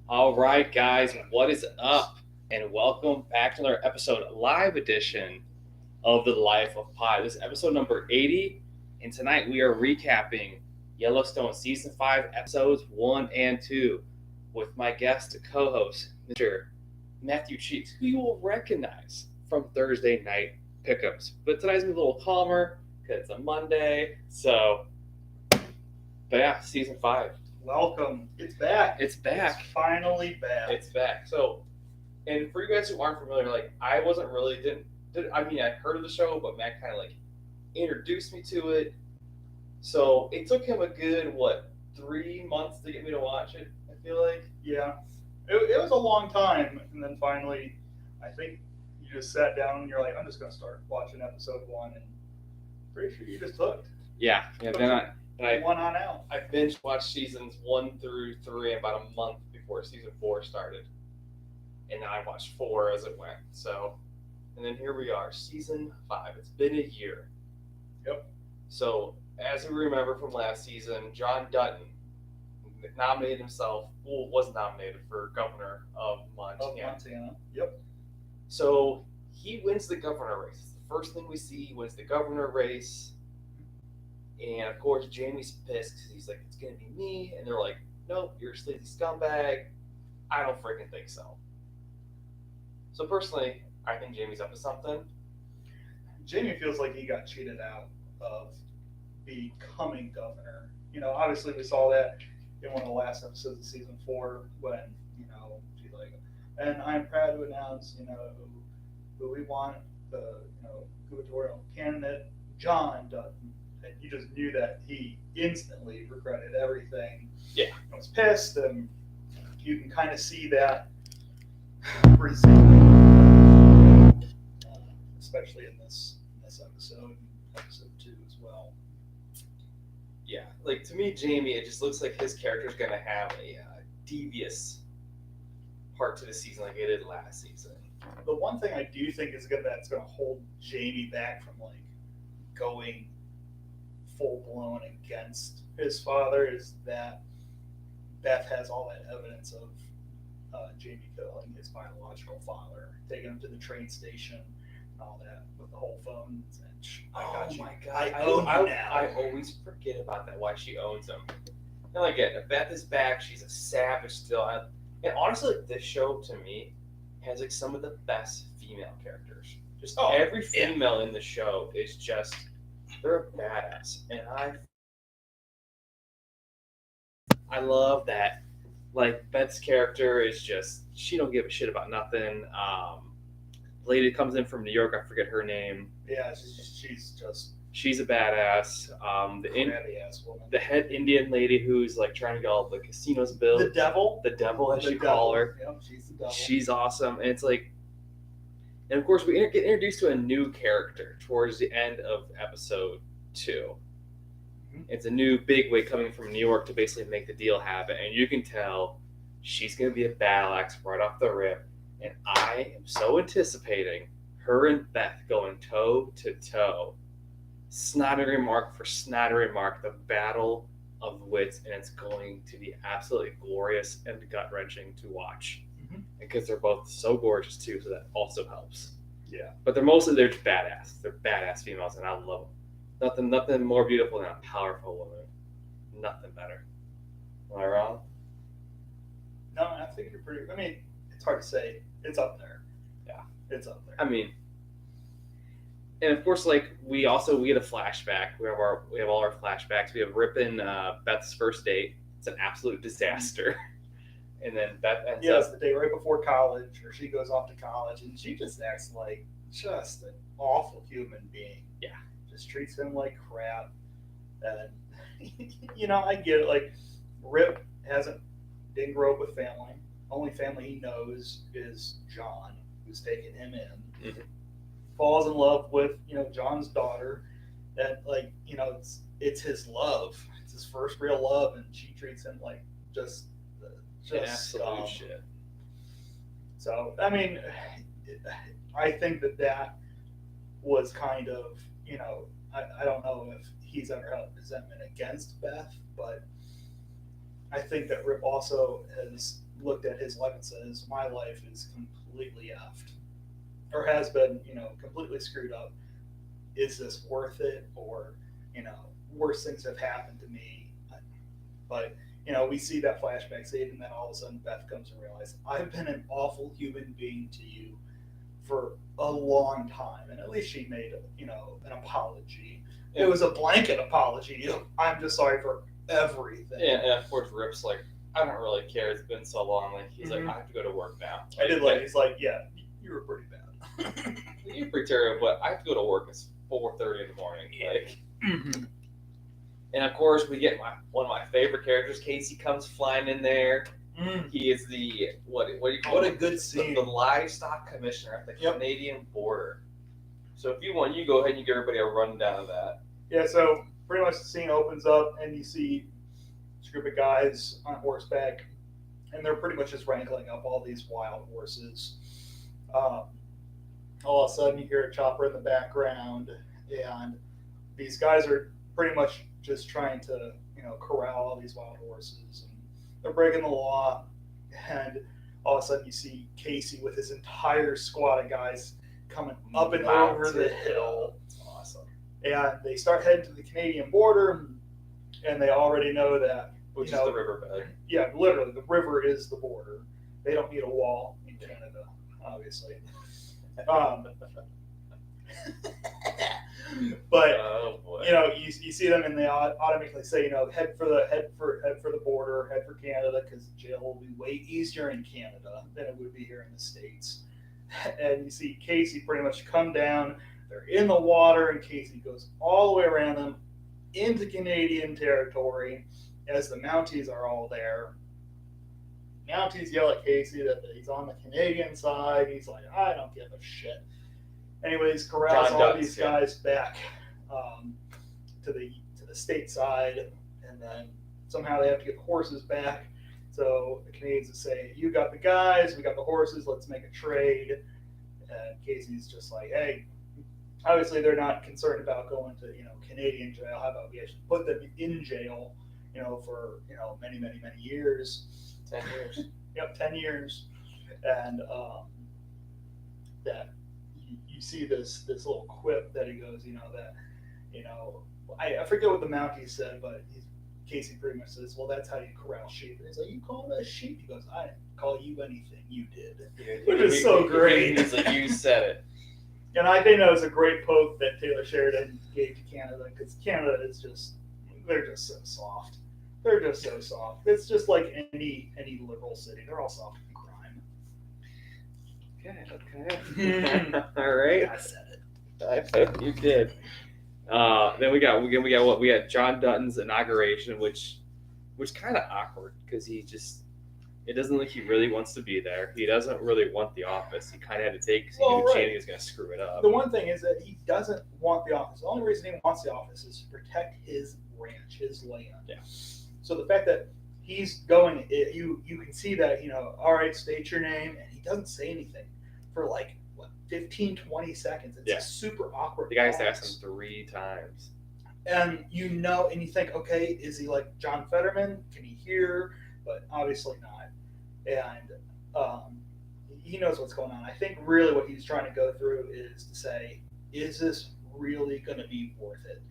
All right, guys, what is up? And welcome back to another episode, live edition of The Life of Pi. This is episode number 80, and tonight we are recapping Yellowstone Season 5, Episodes 1 and 2, with my guest co-host, Mr. Matthew Cheeks, who you will recognize from Thursday night pickups. But tonight's gonna be a little calmer, because it's a Monday, but yeah, Season 5. Welcome. It's back. It's back. It's finally back. It's back. So, and for you guys who aren't familiar, I wasn't really I'd heard of the show, but Matt kind of introduced me to it. So it took him a good 3 months to get me to watch it. I feel like. Yeah. It was a long time, and then finally, I think you just sat down and you're like, I'm just gonna start watching episode 1, and pretty sure you just hooked. Yeah. Then I one on out. I binge watched seasons 1 through 3 about a month before season 4 started, and then I watched 4 as it went. So, and then here we are, season 5. It's been a year. Yep. So, as we remember from last season, John Dutton was nominated for governor of Montana. Yep. So he wins the governor race. It's the first thing we see. He wins the governor race. And of course, Jamie's pissed because he's like, it's going to be me. And they're like, nope, you're a sleazy scumbag. I don't freaking think so. So personally, I think Jamie's up to something. Jamie feels like he got cheated out of becoming governor. Obviously we saw that in one of the last episodes of season 4 when, she's like, and I'm proud to announce, who we want the, gubernatorial candidate, John Dutton. And you just knew that he instantly regretted everything. Yeah. And was pissed, and you can kind of see that resentment, especially in this episode 2 as well. Yeah, to me, Jamie, it just looks like his character's going to have a devious part to the season like it did last season. The one thing I do think that's going to hold Jamie back from going full blown against his father is that Beth has all that evidence of Jamie killing his biological father, taking him to the train station and all that with the whole phone. My God! I always forget about that. Why she owns him. And if Beth is back, she's a savage still. And honestly, this show to me has some of the best female characters. Every female in the show is just, they're a badass, and I love that. Beth's character is just, she don't give a shit about nothing. The lady comes in from New York, I forget her name. Yeah, she's a badass. Crabby-ass woman. The head Indian lady who's trying to get all the casinos built. The devil, as you call her. Yep, she's the devil. She's awesome, and it's and of course we get introduced to a new character towards the end of episode 2. Mm-hmm. It's a new bigwig coming from New York to basically make the deal happen, and you can tell she's going to be a battle axe right off the rip. And I am so anticipating her and Beth going toe to toe, snotty remark for snotty remark, the battle of wits, and it's going to be absolutely glorious and gut wrenching to watch. Mm-hmm. Because they're both so gorgeous too, so that also helps. Yeah. But they're badass. They're badass females, and I love them. Nothing more beautiful than a powerful woman. Nothing better. Am I wrong? No, I think you're pretty. It's hard to say. It's up there. Yeah. It's up there. And of course, we get a flashback. We have all our flashbacks. We have Rip and Beth's first date. It's an absolute disaster. And then Beth ends up. It's the day right before college, or she goes off to college, and she just acts like just an awful human being. Yeah. Just treats him like crap. And I get it. Rip didn't grow up with family. Only family he knows is John, who's taken him in. Mm-hmm. Falls in love with, John's daughter. That it's his love. It's his first real love, and she treats him like just absolute shit. So I think that was kind of, I don't know if he's ever had resentment against Beth, but I think that Rip also has looked at his life and says, my life is completely effed, or has been, completely screwed up. Is this worth it? Or, worse things have happened to me. But, we see that flashback scene, and then all of a sudden Beth comes and realizes, I've been an awful human being to you for a long time. And at least she made, an apology. It was a blanket apology. I'm just sorry for everything. Yeah, and of course Rip's like, I don't really care. It's been so long. Like he's like, I have to go to work now. I did like. He's like, yeah, you were pretty bad. You're pretty terrible, but I have to go to work. It's 4:30 in the morning. Like, and of course we get one of my favorite characters. Casey comes flying in there. He is the what do you call? What it? a good scene. The livestock commissioner at the Canadian border. So if you want, you go ahead and give everybody a rundown of that. Yeah. So pretty much the scene opens up, and you see this group of guys on horseback, and they're pretty much just wrangling up all these wild horses. All of a sudden, you hear a chopper in the background, and these guys are pretty much just trying to, corral all these wild horses, and they're breaking the law. And all of a sudden, you see Casey with his entire squad of guys coming up and over the hill. Awesome. And they start heading to the Canadian border, and they already know that. Which is the riverbed. Yeah, literally, the river is the border. They don't need a wall in Canada, obviously. But oh boy. you see them, and they automatically say, head for the border, head for Canada, because jail will be way easier in Canada than it would be here in the States. And you see Casey pretty much come down. They're in the water, and Casey goes all the way around them into Canadian territory as the Mounties are all there. Mounties yell at Casey that he's on the Canadian side. He's like, I don't give a shit. Anyways, corrals all these guys back to the state side, and then somehow they have to get the horses back. So the Canadians say, you got the guys, we got the horses, let's make a trade. And Casey's just like, hey, obviously they're not concerned about going to, Canadian jail. How about we actually put them in jail, for, many, many, many years. 10 years. Yep, 10 years. And that you see this little quip that he goes, I forget what the Mountie said, but Casey pretty much says, well, that's how you corral sheep. And he's like, you call it a sheep? He goes, I didn't call you anything, you did. Which is so great. He's like, you said it. And I think that was a great quote that Taylor Sheridan gave to Canada, because Canada is they're just so soft. They're just so soft. It's just like any liberal city. They're all soft in crime. Okay. All right. I said it. I hope you did. Then we got what? We got John Dutton's inauguration, which kind of awkward because it doesn't look like he really wants to be there. He doesn't really want the office. He kind of had to take because he knew Channing was going to screw it up. The one thing is that he doesn't want the office. The only reason he wants the office is to protect his ranch, his land. Yeah. So the fact that he's going, you can see that, all right, state your name, and he doesn't say anything for 15, 20 seconds. It's super awkward. The guy has to ask him 3 times. And and you think, okay, is he like John Fetterman? Can he hear? But obviously not. And he knows what's going on. I think really what he's trying to go through is to say, is this really going to be worth it?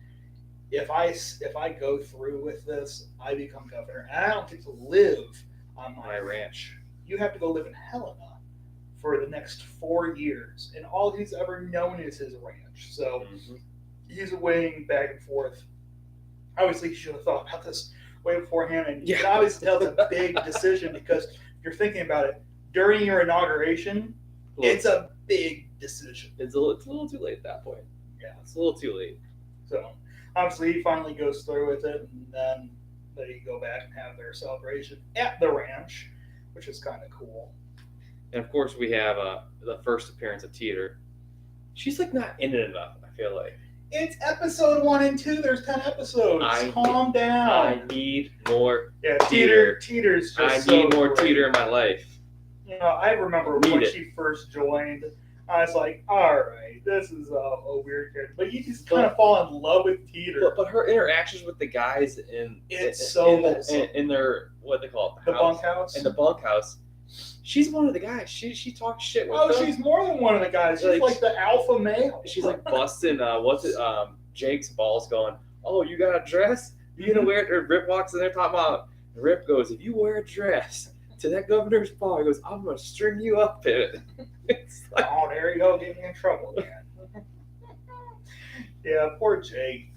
If I go through with this, I become governor, and I don't get to live on my ranch. You have to go live in Helena for the next 4 years, and all he's ever known is his ranch. So he's weighing back and forth. Obviously, he should have thought about this way beforehand, and you can obviously tell it's a big decision because if you're thinking about it during your inauguration. It's a big decision. It's a little too late at that point. Yeah, it's a little too late. So obviously, he finally goes through with it, and then they go back and have their celebration at the ranch, which is kind of cool. And of course, we have the first appearance of Teeter. She's not in it enough, I feel like. It's episode 1 and 2. There's 10 episodes. Calm down. I need more Teeter. Teeter's just I need more great. Teeter in my life. I remember when she first joined. I was like, all right, this is a weird character, but you just kind of fall in love with Teeter. But her interactions with the guys It's so wholesome. in their what they call it, The bunkhouse. in the bunkhouse, she's one of the guys. She talks shit with them. She's more than one of the guys. She's like the alpha male. She's like busting Jake's balls, going, "Oh, you got a dress? You gonna wear it?" Or Rip walks in there talking about. Rip goes, "If you wear a dress to that governor's ball," he goes, "I'm gonna string you up in it." It's like, oh, there you go, getting in trouble again. Yeah, poor Jake.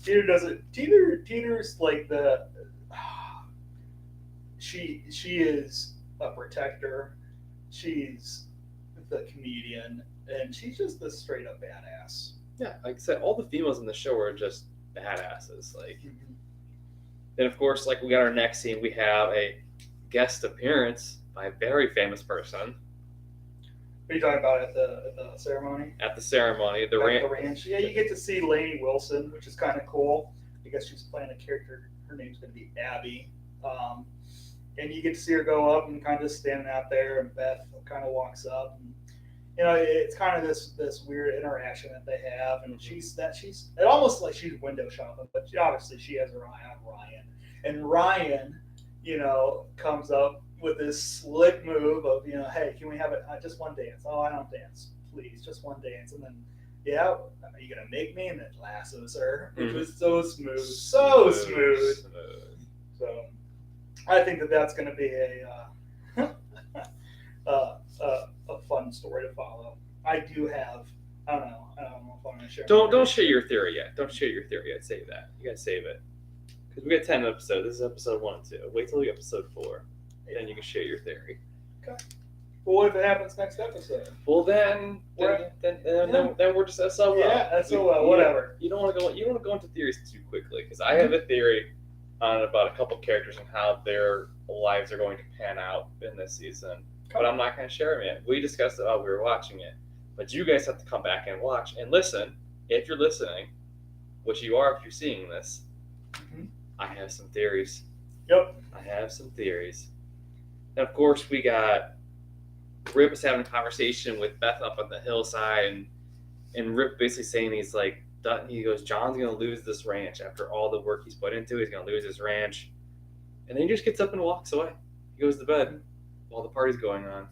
Teeter's like the. She is a protector. She's the comedian, and she's just a straight up badass. yeah, like I said, all the females in the show are just badasses. Like, then of course, like we got our next scene, we have a guest appearance by a very famous person. What are you talking about at the ceremony? At the ceremony, the ranch. Yeah, you get to see Lainey Wilson, which is kind of cool. I guess she's playing a character. Her name's going to be Abby. And you get to see her go up and kind of just standing out there, and Beth kind of walks up. And, you know, it's kind of this weird interaction that they have, and she's it almost like she's window shopping, but obviously she has her eye on Ryan. And Ryan, you know, comes up with this slick move of, you know, hey, can we have it just one dance? Oh, I don't dance, please, just one dance. And then, yeah, are you gonna make me? And then lassos her, which was so smooth, so smooth. So I think that's going to be a fun story to follow. I do have. I don't know if I'm going to share. Don't share your theory yet. Don't share your theory yet. Save that. You gotta save it because we got 10 episodes. This is episode 1 and 2. Wait till we get episode 4, then you can share your theory. Okay. Well, what if it happens next episode? Well, then we're just SOL. Yeah, SOL. Whatever. You don't want to go. You don't want to go into theories too quickly because I have a theory on about a couple characters and how their lives are going to pan out in this season. But I'm not going to share them yet. We discussed it while we were watching it. But you guys have to come back and watch and listen. If you're listening, which you are if you're seeing this, I have some theories. Yep. I have some theories. And of course, we got Rip is having a conversation with Beth up on the hillside, and Rip basically saying he goes, John's going to lose this ranch after all the work he's put into it. He's going to lose his ranch. And then he just gets up and walks away. He goes to bed while the party's going on.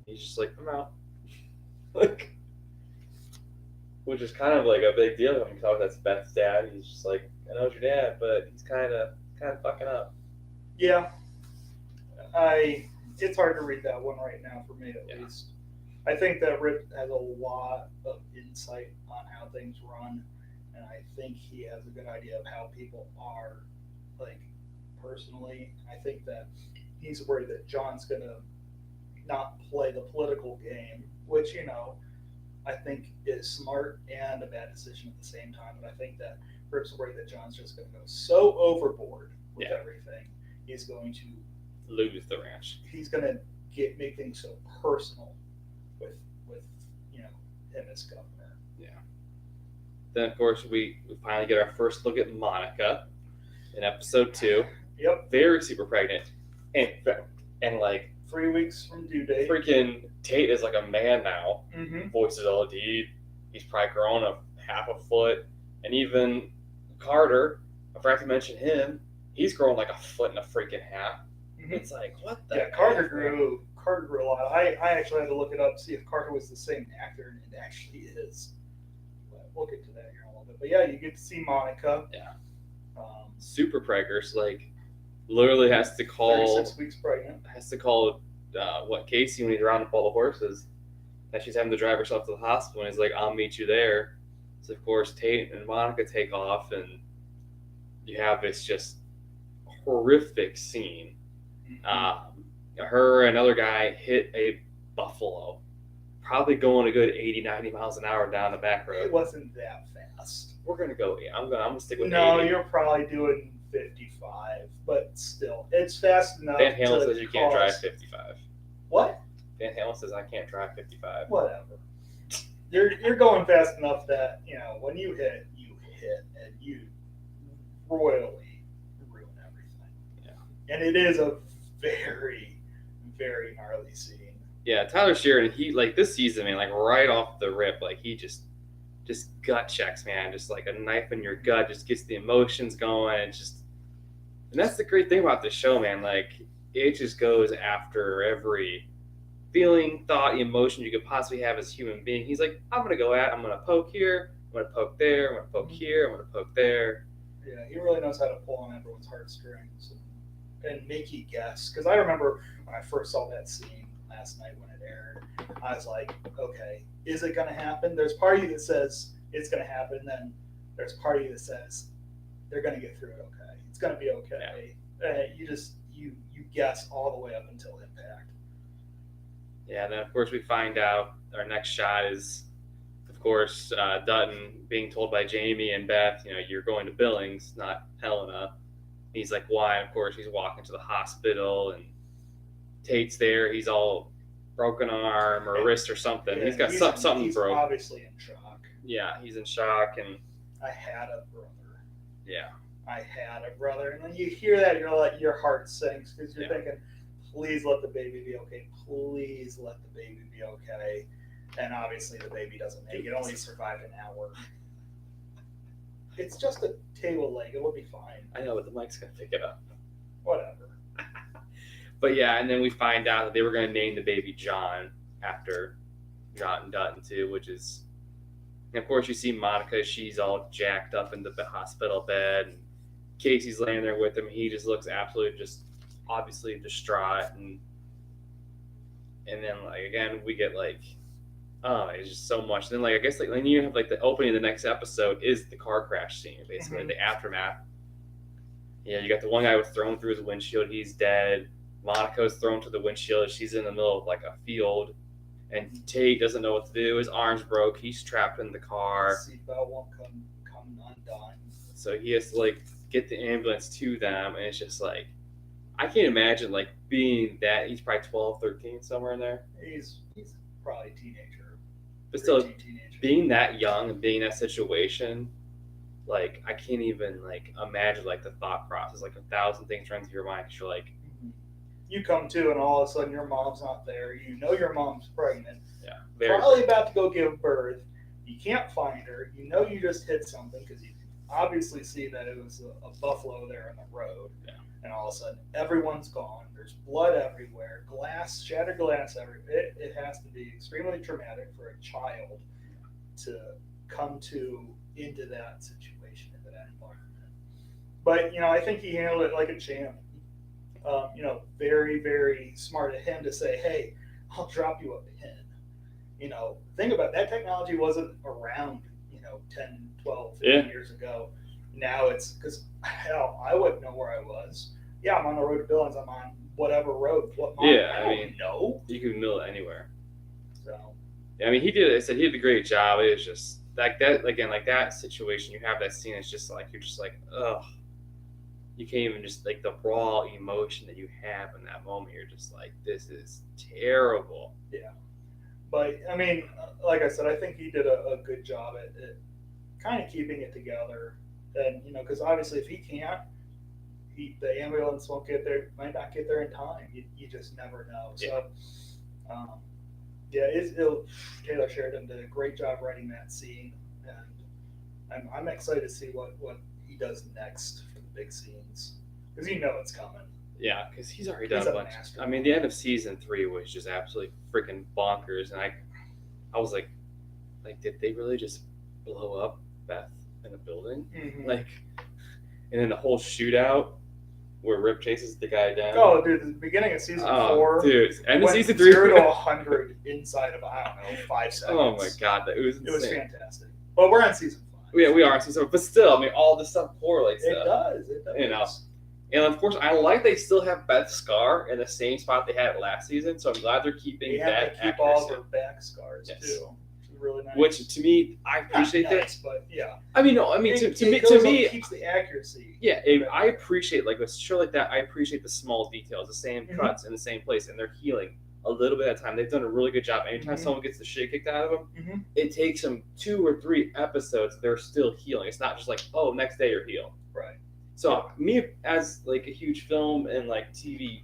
He's just like, I'm out. Which is kind of like a big deal. I mean, that's Beth's dad. He's just like, I know it's your dad, but he's kind of fucking up. Yeah. It's hard to read that one right now for me, at least. I think that Rip has a lot of insight on how things run, and I think he has a good idea of how people are, like, personally. I think that he's worried that John's going to not play the political game, which, you know, I think is smart and a bad decision at the same time. But I think that Rip's worried that John's just going to go so overboard with everything. He's going to lose the ranch. He's going to make things so personal with you know, him as governor. Yeah. Then of course we finally get our first look at Monica in episode 2. Yep. Very super pregnant, and like 3 weeks from due date. Freaking Tate is like a man now. Mm-hmm. Voices all deep. He's probably grown a half a foot, and even Carter. I forgot to mention him. He's grown like a foot and a freaking half. Mm-hmm. It's like what the? Yeah, Carter grew a lot. I actually had to look it up to see if Carter was the same actor, and it actually is. But we'll get to that here in a little bit. But yeah, you get to see Monica. Yeah. Super preggers, like literally has to call. 36 weeks pregnant. Has to call Casey when he's rounding up all the horses. That she's having to drive herself to the hospital, and he's like, "I'll meet you there." So of course Tate and Monica take off, and you have this just horrific scene. Her and another guy hit a buffalo, probably going a good 80, 90 miles an hour down the back road. It wasn't that fast. We're gonna go. I'm gonna stick with. No, 80. You're probably doing 55, but still, it's fast enough. Van Halen says you can't drive 55. What? Van Halen says I can't drive 55. Whatever. You're going fast enough that, you know, when you hit, and you royally ruin everything. Yeah. And it is a very, very gnarly scene. Yeah, Tyler Sheeran, he like this season, man, like right off the rip, like he just gut checks, man, just like a knife in your gut, just gets the emotions going, and that's the great thing about this show, man. Like it just goes after every feeling, thought, emotion you could possibly have as a human being. He's like, I'm gonna poke here, I'm gonna poke there, I'm gonna poke here, I'm gonna poke there. Yeah, he really knows how to pull on everyone's heartstrings and make you guess. Because I remember when I first saw that scene last night when it aired, I was like, okay, is it going to happen? There's part of you that says it's going to happen, and then there's part of you that says they're going to get through it okay. It's going to be okay. You guess all the way up until impact. Yeah, and then of course we find out our next shot is, of course, Dutton being told by Jamie and Beth, you're going to Billings, not Helena. He's like, why? And of course, he's walking to the hospital, and Tate's there. He's all broken arm or wrist or something. He's got something broke. He's obviously in shock. Yeah, he's in shock, and I had a brother. Yeah. I had a brother, and then you hear that, you're like, your heart sinks because you're thinking, please let the baby be okay. Please let the baby be okay. And obviously the baby doesn't make it. Only survived an hour. It's just a table leg. It'll be fine. I know, but the mic's going to pick it up. Whatever. But yeah, and then we find out that they were going to name the baby John after John Dutton too, which is... And of course you see Monica. She's all jacked up in the hospital bed. And Casey's laying there with him. He just looks absolutely just obviously distraught. And then, like, again, we get like... Oh, it's just so much. Then, like, I guess, like, then you have like the opening of the next episode is the car crash scene, basically the aftermath. Yeah, you got the one guy was thrown through his windshield. He's dead. Monica's thrown to the windshield. She's in the middle of like a field, and Tate doesn't know what to do. His arm's broke. He's trapped in the car. Seatbelt won't come undone. So he has to like get the ambulance to them, and it's just like I can't imagine like being that. He's probably 12, 13, somewhere in there. He's probably a teenager. But still, being that young and being in that situation, like I can't even like imagine like the thought process, like 1,000 things running through your mind. Cause you're like, you come to, and all of a sudden your mom's not there. You know your mom's pregnant. Yeah, probably about to go give birth. You can't find her. You know you just hit something because you obviously see that it was a buffalo there on the road. Yeah. And all of a sudden everyone's gone. There's blood everywhere, shattered glass everywhere. It has to be extremely traumatic for a child to come into that situation, into that environment. But I think he handled it like a champ. Very, very smart of him to say, "Hey, I'll drop you a pin." Think about it, that technology wasn't around, 10, 12, 15 years ago. Now it's because hell, I wouldn't know where I was. Yeah, I'm on the road to Billings. I'm on whatever road. What mile? Yeah, I don't know. You can mill it anywhere. So, yeah, I mean, he did a great job. It was just like that again, like that situation. You have that scene. It's just like you're just like, ugh. You can't even just like the raw emotion that you have in that moment. You're just like, this is terrible. Yeah, but I mean, like I said, I think he did a good job at kind of keeping it together. And because obviously, if he can't, the ambulance won't get there. Might not get there in time. You just never know. So, Taylor Sheridan did a great job writing that scene, and I'm excited to see what he does next for the big scenes because it's coming. Yeah, because he's already done a bunch. I mean, the end of season 3 was just absolutely freaking bonkers, and I was like, did they really just blow up Beth in a building? Mm-hmm. And then the whole shootout where Rip chases the guy down. Oh, dude, the beginning of season 4. Dude, and the season 3 0 to 100 inside of 5 seconds. Oh my god, it was insane. It was fantastic. But we're on season 5. Yeah, we are on season 5, but still, I mean, all this stuff correlates. It does. And of course, I like they still have Beth's scar in the same spot they had it last season. So I'm glad they're keeping that. They have to keep all their back scars too. Really nice. Which to me, I appreciate that. But yeah. I mean, no. I mean, to me, it keeps the accuracy. Yeah, I appreciate like a show like that. I appreciate the small details, the same cuts in the same place, and they're healing a little bit at a time. They've done a really good job. Anytime someone gets the shit kicked out of them, it takes them 2 or 3 episodes. They're still healing. It's not just like, oh, next day you're healed. Right. So me as like a huge film and like TV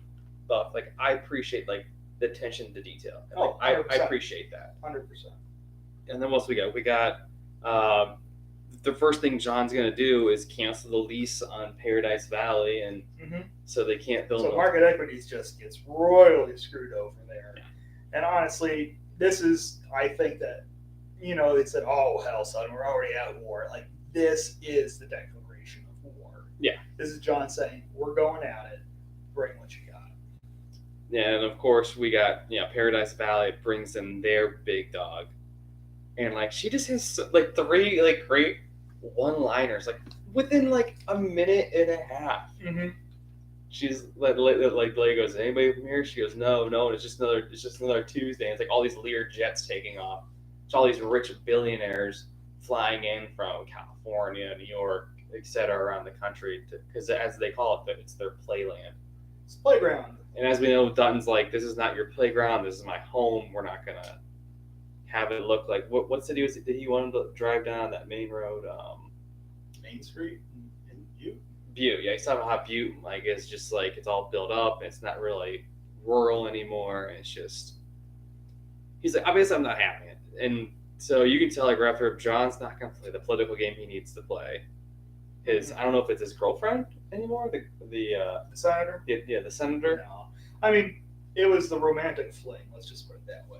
buff, like I appreciate like the attention to detail. And, Oh, I 100%. appreciate that. 100%. And then what else we got? We got the first thing John's gonna do is cancel the lease on Paradise Valley, and so they can't build. So market equities just gets royally screwed over there. Yeah. And honestly, this is, I think that, it said, oh, hell, son, we're already at war. Like, this is the declaration of war. Yeah. This is John saying, we're going at it. Bring what you got. Yeah, and of course we got, Paradise Valley brings in their big dog. And, like, she just has, like, 3, like, great one-liners, like, within, like, a minute and a half. She's like Blake goes, anybody from here? She goes, no, and it's just another Tuesday. And it's like all these Lear jets taking off. It's all these rich billionaires flying in from California, New York, etc., around the country, because as they call it, it's their playland. It's playground. And as we know, Dutton's like, this is not your playground. This is my home. We're not gonna have it look like what city was it? Did he want to drive down that main road? Main Street in Butte. Butte, yeah. He's talking about how Butte, like, is just like it's all built up. And it's not really rural anymore. And it's just he's like, obviously, I'm not having it. And so you can tell, like, right after, John's not going to play the political game he needs to play. I don't know if it's his girlfriend anymore. The senator. Yeah, the senator. No, I mean, it was the romantic fling. Let's just put it that way.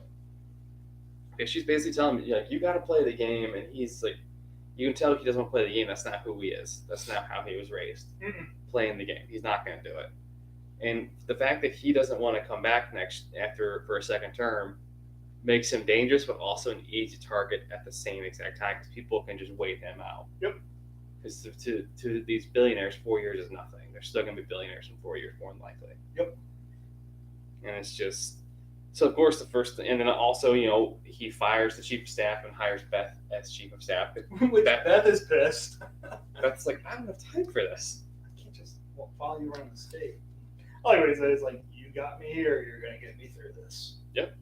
Okay, she's basically telling me, like, you got to play the game, and he's like, you can tell he doesn't want to play the game. That's not who he is. That's not how he was raised. Playing the game, he's not going to do it. And the fact that he doesn't want to come back for a second term makes him dangerous, but also an easy target at the same exact time because people can just wait him out. Yep. Because to these billionaires, 4 years is nothing. They're still going to be billionaires in 4 years, more than likely. Yep. And it's just so. Of course, the first thing, and then also, he fires the chief of staff and hires Beth as chief of staff. Which Beth is pissed. Beth's like, I don't have time for this. I can't just follow you around the state. All he said is like, you got me here. You're going to get me through this. Yep.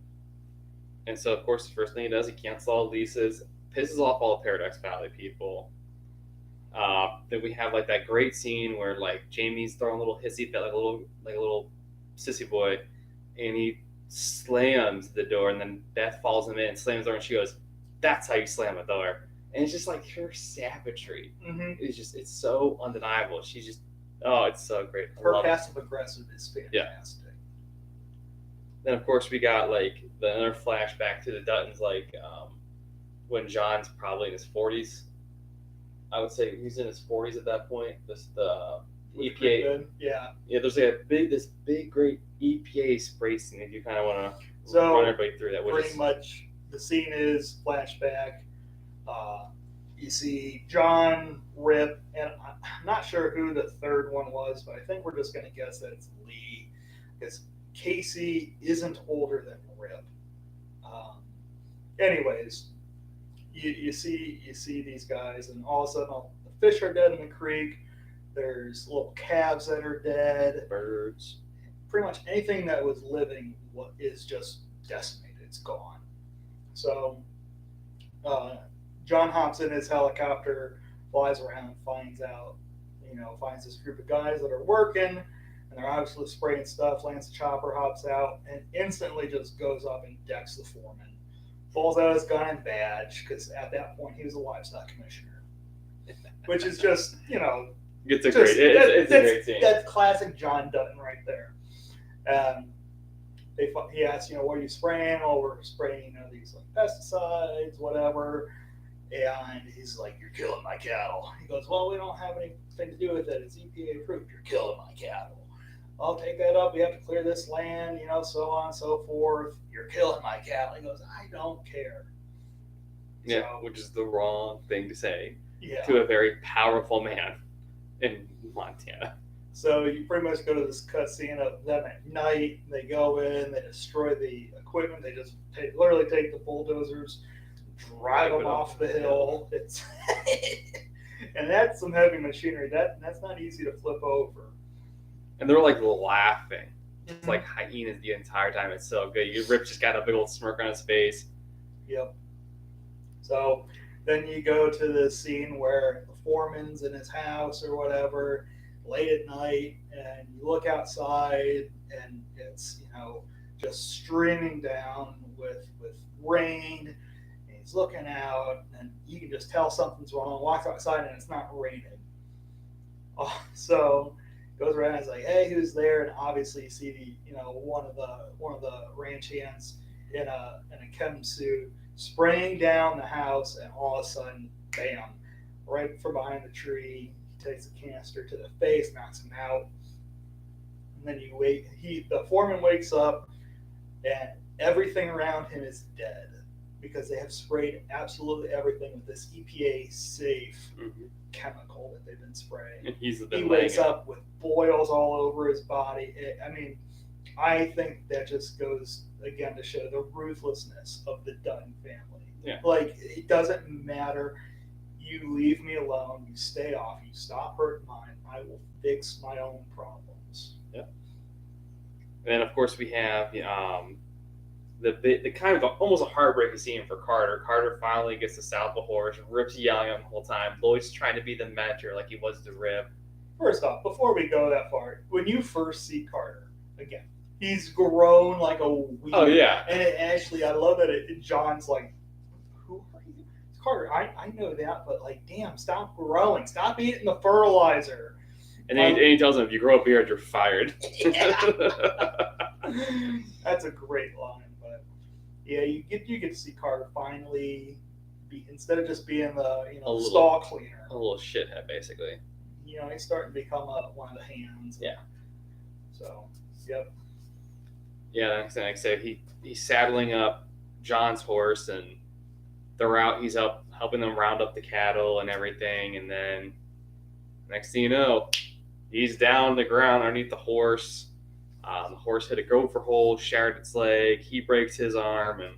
And so, of course, the first thing he does, he cancels all leases, pisses off all the Paradise Valley people. Then we have, like, that great scene where, like, Jamie's throwing a little hissy fit, like a little sissy boy, and he slams the door, and then Beth follows him in and slams the door, and she goes, "That's how you slam a door." And it's just like her savagery. It's so undeniable. She's just, it's so great. Her passive aggressive is fantastic. Yeah. Then, of course, we got, like, another flashback to the Duttons, like, when John's probably in his 40s. I would say he's in his 40s at that point. The EPA. Yeah. Yeah, there's like this big, great EPA spray scene if you kind of want to run everybody through that. Pretty much the scene is flashback. You see John, Rip, and I'm not sure who the third one was, but I think we're just going to guess that it's Lee, because Casey isn't older than Rip. Anyways, you see these guys, and all of a sudden the fish are dead in the creek. There's little calves that are dead. Birds. Pretty much anything that was living is just decimated. It's gone. So John hops in his helicopter, flies around, finds this group of guys that are working, and they're obviously spraying stuff. Lance the Chopper hops out and instantly just goes up and decks the foreman. Pulls out his gun and badge, because at that point he was a livestock commissioner. Which is just, It's a great scene. That's classic John Dutton right there. He asks, what are you spraying? Oh, we're spraying, these like pesticides, whatever. And he's like, you're killing my cattle. He goes, well, we don't have anything to do with it. It's EPA approved. You're killing my cattle. I'll take that up. We have to clear this land, so on and so forth. You're killing my cattle. He goes, I don't care. Yeah, which is the wrong thing to say to a very powerful man in Montana. So you pretty much go to this cutscene of them at night. They go in, they destroy the equipment. They just literally take the bulldozers, drive them off the hill. It's and that's some heavy machinery. That's not easy to flip over. And they're like laughing. It's like hyenas the entire time. It's so good. Rip just got a big old smirk on his face. Yep. So then you go to the scene where the foreman's in his house or whatever, late at night, and you look outside, and it's just streaming down with rain. And he's looking out, and you can just tell something's wrong. Walks outside, and it's not raining. Oh, so goes around and is like, "Hey, who's there?" And obviously, you see one of the ranch hands in a chem suit spraying down the house, and all of a sudden, bam! Right from behind the tree, he takes a canister to the face, knocks him out, and then you wait. The foreman wakes up, and everything around him is dead because they have sprayed absolutely everything with this EPA safe chemical that they've been spraying. And he wakes up with boils all over his body. I think that just goes again to show the ruthlessness of the Dutton family. Yeah. Like, it doesn't matter. You leave me alone. You stay off. You stop hurting mine. I will fix my own problems. Yep. And then, of course, we have the kind of almost a heartbreaking scene for Carter. Carter finally gets to saddle the horse. Rip's yelling at him the whole time. Lloyd's trying to be the mentor like he was to Rip. First off, before we go that far, when you first see Carter, again, he's grown like a weed. Oh, yeah. And actually, I love that John's like, who are you? It's Carter. I know that, but like, damn, stop growing. Stop eating the fertilizer. And then he tells him, if you grow a beard, you're fired. That's a great line. But yeah, you get to see Carter finally instead of just being the stall cleaner. A little shithead, basically. He's starting to become one of the hands. Yeah. So, yep. Yeah, like I said, he's saddling up John's horse, and he's up helping them round up the cattle and everything, and then next thing you know, he's down on the ground underneath the horse. The horse hit a gopher hole, shattered its leg. He breaks his arm, and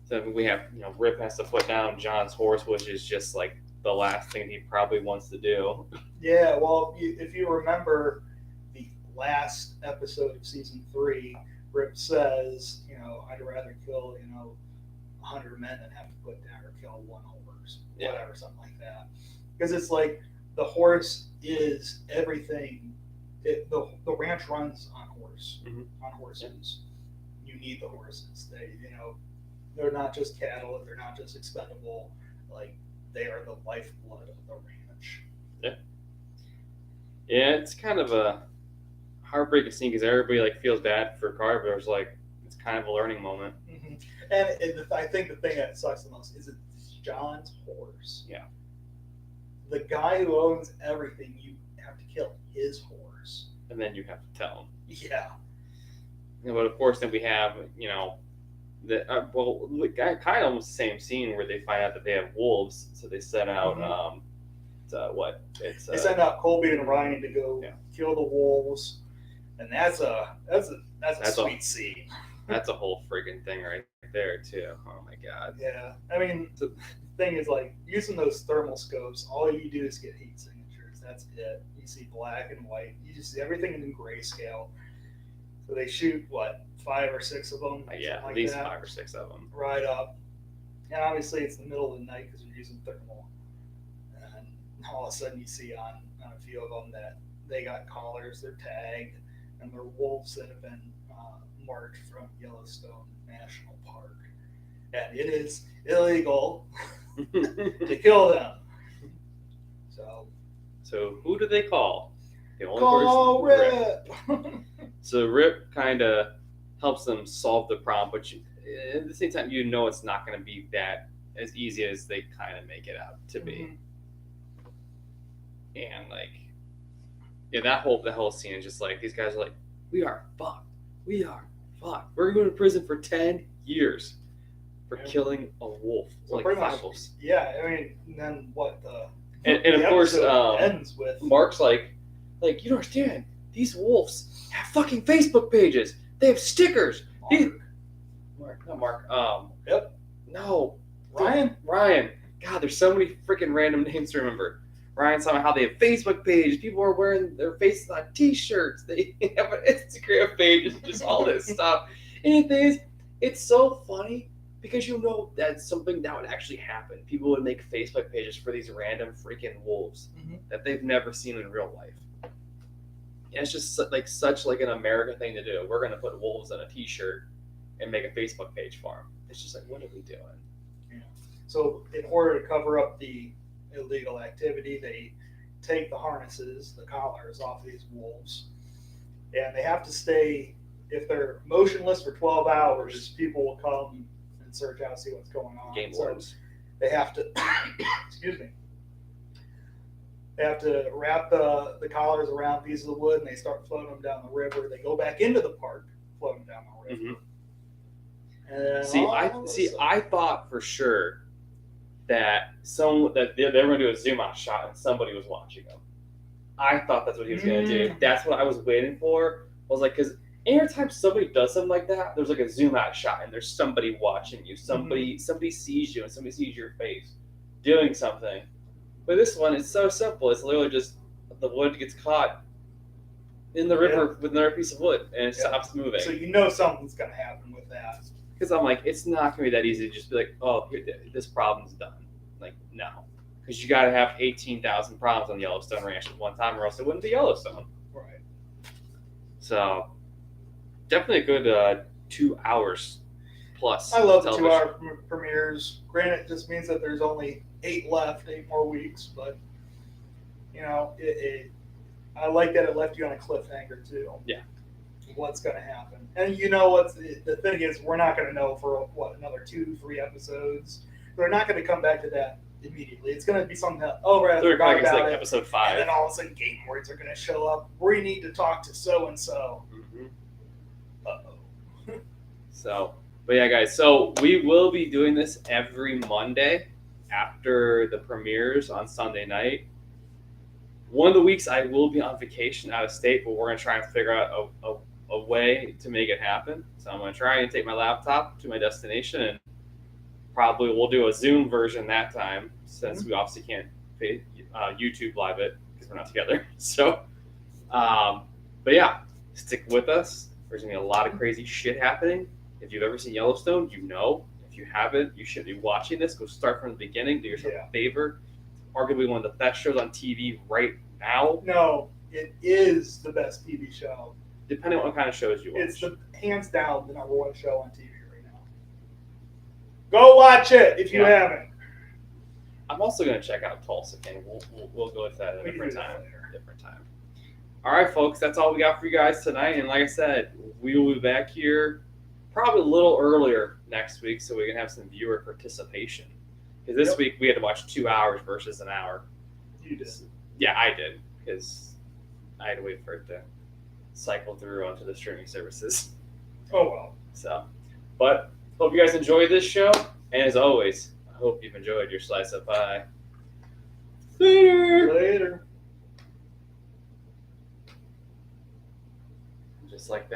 so we have Rip has to put down John's horse, which is just like the last thing he probably wants to do. Yeah, well, if you remember the last episode of season 3, Rip says, I'd rather kill 100 men than have to put down or kill one horse, whatever, something like that. Because it's like the horse is everything. The ranch runs on horses. Yeah. You need the horses. They're not just cattle. They're not just expendable. Like, they are the lifeblood of the ranch. Yeah. Yeah, it's kind of a heartbreaking scene because everybody feels bad for Carter, but it's kind of a learning moment. Mm-hmm. And I think the thing that sucks the most is it's John's horse. Yeah. The guy who owns everything, you have to kill his horse. And then you have to tell him. Yeah. But of course, then we have, kind of almost the same scene where they find out that they have wolves. So they set out, they send out Colby and Ryan to go kill the wolves, and that's a sweet scene. That's a whole freaking thing right there too. Oh my god. Yeah, I mean, the thing is, using those thermal scopes, all you do is get heat signatures. That's it. You see black and white. You just see everything in grayscale. So they shoot 5 or 6 of them. Yeah, at least 5 or 6 of them. Right up, and obviously it's the middle of the night because they're using thermal. And all of a sudden you see on a few of them that they got collars, they're tagged, and they're wolves that have been marked from Yellowstone National Park, and it is illegal to kill them. So who do they call? The only call person, Rip. So Rip kind of helps them solve the problem, but at the same time, it's not going to be that as easy as they kind of make it out to be. And that whole scene is just these guys are we are fucked. We are fucked. We're going to prison for 10 years for killing a wolf. So 5 wolves. Yeah, I mean, then what and of course, ends with Mark's you don't understand. These wolves have fucking Facebook pages. They have stickers. Mark. Yep. No. Ryan. God, there's so many freaking random names to remember. Ryan's talking about how they have Facebook pages. People are wearing their faces on T-shirts. They have an Instagram page. It's just all this stuff. And the thing is, it's so funny because that's something that would actually happen. People would make Facebook pages for these random freaking wolves that they've never seen in real life. And it's just like such like an American thing to do. We're gonna put wolves on a T-shirt and make a Facebook page for them. It's just like, what are we doing? Yeah. So in order to cover up the illegal activity, they take the harnesses, the collars off these wolves, and they have to stay. If they're motionless for 12 hours, people will come and search out, see what's going on. Game So wardens. they have to, excuse me, they have to wrap the collars around pieces of wood, and they start floating them down the river. They go back into the park, float them down the river. Mm-hmm. I thought for sure that they were going to do a zoom out shot and somebody was watching them. I thought that's what he was going to do. That's what I was waiting for. I was like, because anytime somebody does something like that, there's like a zoom out shot and there's somebody watching you. Somebody sees you and somebody sees your face doing something. But this one, it's so simple. It's literally just the wood gets caught in the river with another piece of wood and it stops moving. So you know something's going to happen with that. Because I'm like, it's not going to be that easy to just be like, oh, this problem's done. Like, no. Because you got to have 18,000 problems on Yellowstone Ranch at one time or else it wouldn't be Yellowstone. Right. So, definitely a good 2 hours plus. I love the 2-hour premieres. Granted, it just means that there's only 8 left, 8 more weeks, but, you know, I like that it left you on a cliffhanger, too. Yeah. What's going to happen. And you know what's the thing is, we're not going to know for, another 2-3 episodes. They're not going to come back to that immediately. It's going to be something that, I forgot about it. Episode 5. And then all of a sudden, game wards are going to show up. We need to talk to so-and-so. Mm-hmm. Uh-oh. So, but yeah, guys. So we will be doing this every Monday after the premieres on Sunday night. One of the weeks I will be on vacation out of state, but we're going to try and figure out a way to make it happen. So I'm going to try and take my laptop to my destination, and probably we'll do a Zoom version that time, since we obviously can't YouTube live it because we're not together. So, but yeah, stick with us. There's going to be a lot of crazy shit happening. If you've ever seen Yellowstone, you know. If you haven't, you should be watching this. Go start from the beginning. Do yourself a favor. Arguably one of the best shows on TV right now. No, it is the best TV show. Depending on what kind of shows you watch. It's hands down the #1 show on TV right now. Go watch it if you haven't. I'm also going to check out Tulsa King. We'll go with that at a different time. All right, folks, that's all we got for you guys tonight. And like I said, we will be back here probably a little earlier next week so we can have some viewer participation. Because this week we had to watch 2 hours versus an hour. You did. Yeah, I did. Because I had to wait for it to cycle through onto the streaming services. Oh, well. So, but hope you guys enjoyed this show. And as always, I hope you've enjoyed your slice of pie. Later. Just like that.